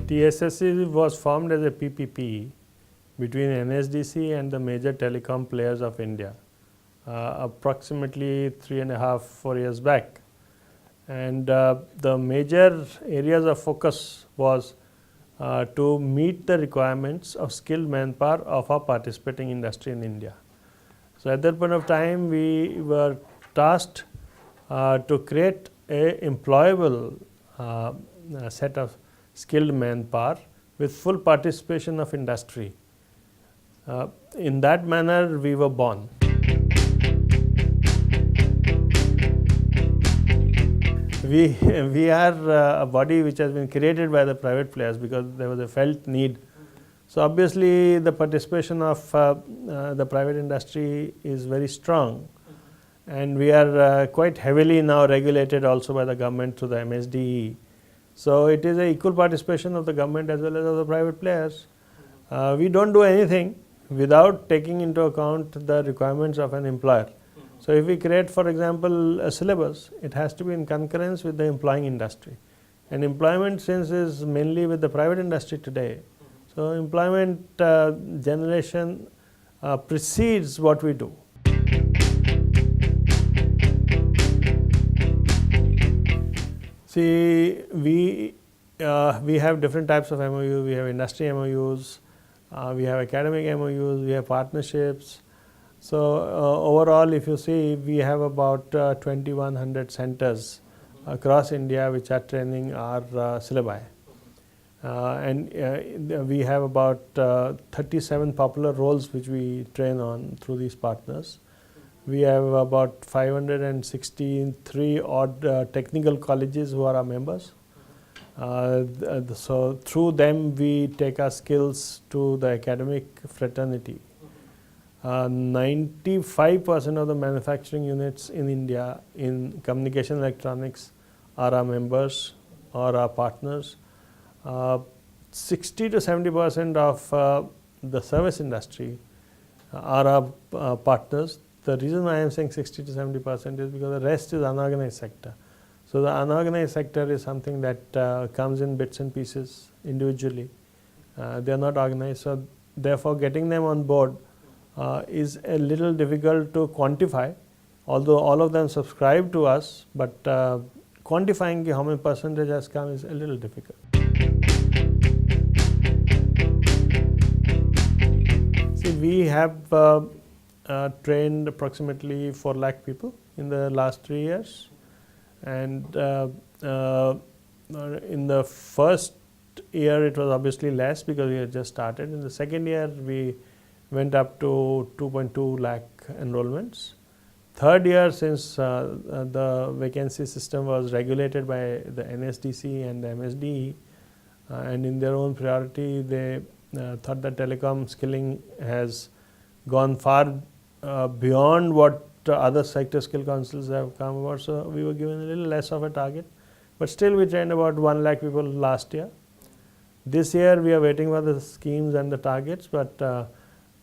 TSSC was formed as a PPP between NSDC and the major telecom players of India approximately 3.5–4 years back. And the major areas of focus was to meet the requirements of skilled manpower of our participating industry in India. So, at that point of time we were tasked to create a employable set of skilled manpower with full participation of industry. In that manner we were born. We are a body which has been created by the private players because there was a felt need. So, obviously the participation of the private industry is very strong, and we are quite heavily now regulated also by the government through the MSDE. So, it is a equal participation of the government as well as of the private players. We do not do anything without taking into account the requirements of an employer. So, if we create, for example, a syllabus, it has to be in concurrence with the employing industry, and employment since is mainly with the private industry today. So, employment generation precedes what we do. See, we have different types of MOU. We have industry MOUs, we have academic MOUs, we have partnerships. So, overall if you see, we have about 2100 centers across India which are training our syllabi. And we have about 37 popular roles which we train on through these partners. We have about 563 odd technical colleges who are our members. So, through them we take our skills to the academic fraternity. 95% of the manufacturing units in India in communication electronics are our members or our partners. 60 to 70% of the service industry are our partners. The reason why I am saying 60 to 70% is because the rest is unorganized sector. So, the unorganized sector is something that comes in bits and pieces individually. They are not organized. So, therefore, getting them on board is a little difficult to quantify, although all of them subscribe to us, but quantifying how many percentage has come is a little difficult. See, we have trained approximately 4 lakh people in the last 3 years, and in the first year it was obviously less because we had just started. In the second year we went up to 2.2 lakh enrollments. Third year, since the vacancy system was regulated by the NSDC and the MSDE, and in their own priority they thought that telecom skilling has gone far beyond what other sector skill councils have come about. So, we were given a little less of a target, but still we trained about 1 lakh people last year. This year we are waiting for the schemes and the targets, but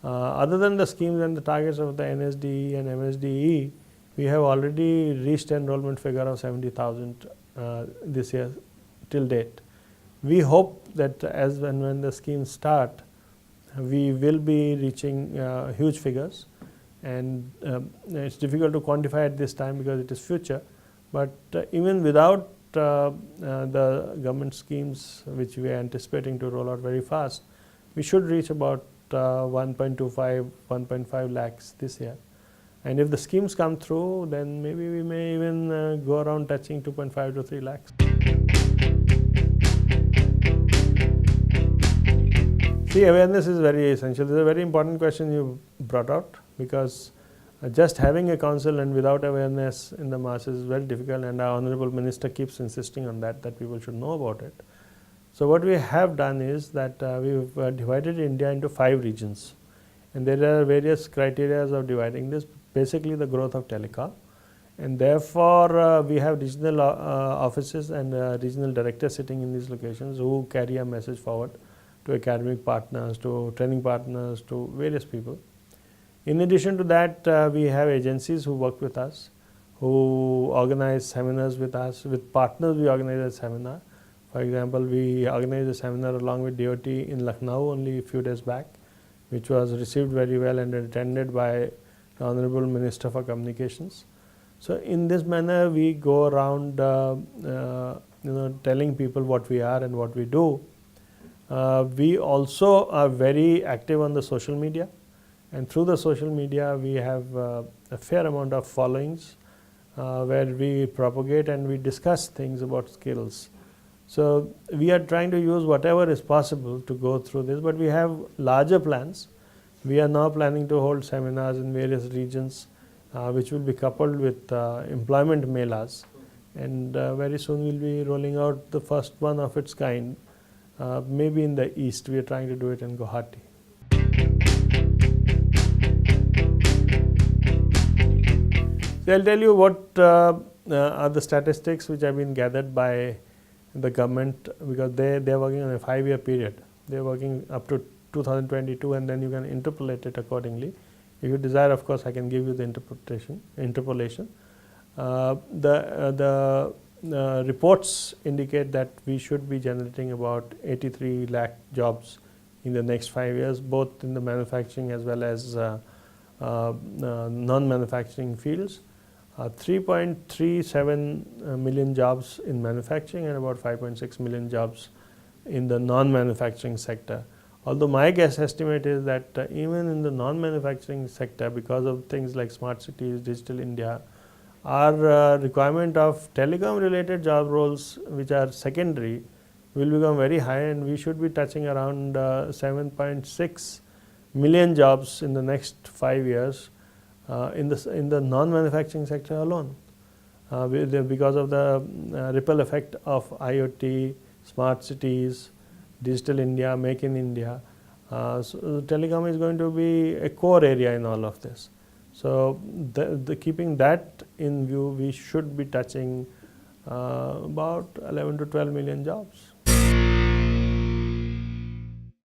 other than the schemes and the targets of the NSDE and MSDE, we have already reached enrollment figure of 70,000 this year till date. We hope that as and when the schemes start, we will be reaching huge figures, and it's difficult to quantify at this time because it is future, but even without the government schemes which we are anticipating to roll out very fast, we should reach about 1.25, 1.5 lakhs this year. And if the schemes come through, then maybe we may even go around touching 2.5 to 3 lakhs. See, awareness is very essential. This is a very important question you brought out, because just having a council and without awareness in the masses is very difficult, and our Honorable Minister keeps insisting on that people should know about it. So, what we have done is that we have divided India into 5 regions, and there are various criteria of dividing this, basically the growth of telecom, and therefore we have regional offices and regional directors sitting in these locations who carry a message forward to academic partners, to training partners, to various people. In addition to that, we have agencies who work with us, who organize seminars with us. With partners we organize a seminar. For example, we organized a seminar along with DOT in Lucknow only a few days back, which was received very well and attended by the Honorable Minister for Communications. So in this manner, we go around telling people what we are and what we do. We also are very active on the social media, and through the social media we have a fair amount of followings where we propagate and we discuss things about skills. So we are trying to use whatever is possible to go through this, but we have larger plans. We are now planning to hold seminars in various regions which will be coupled with employment melas, and very soon we will be rolling out the first one of its kind, maybe in the east. We are trying to do it in Guwahati. So I'll tell you what are the statistics which have been gathered by the government, because they are working on a 5-year period. They are working up to 2022, and then you can interpolate it accordingly. If you desire, of course, I can give you the interpolation. The reports indicate that we should be generating about 83 lakh jobs in the next 5 years, both in the manufacturing as well as non-manufacturing fields. 3.37 million jobs in manufacturing and about 5.6 million jobs in the non-manufacturing sector. Although my guess estimate is that even in the non-manufacturing sector, because of things like smart cities, digital India, our requirement of telecom related job roles which are secondary will become very high, and we should be touching around 7.6 million jobs in the next 5 years in the non-manufacturing sector alone, because of the ripple effect of IoT, smart cities, digital India, make in India. So telecom is going to be a core area in all of this. So keeping that in view, we should be touching about 11 to 12 million jobs.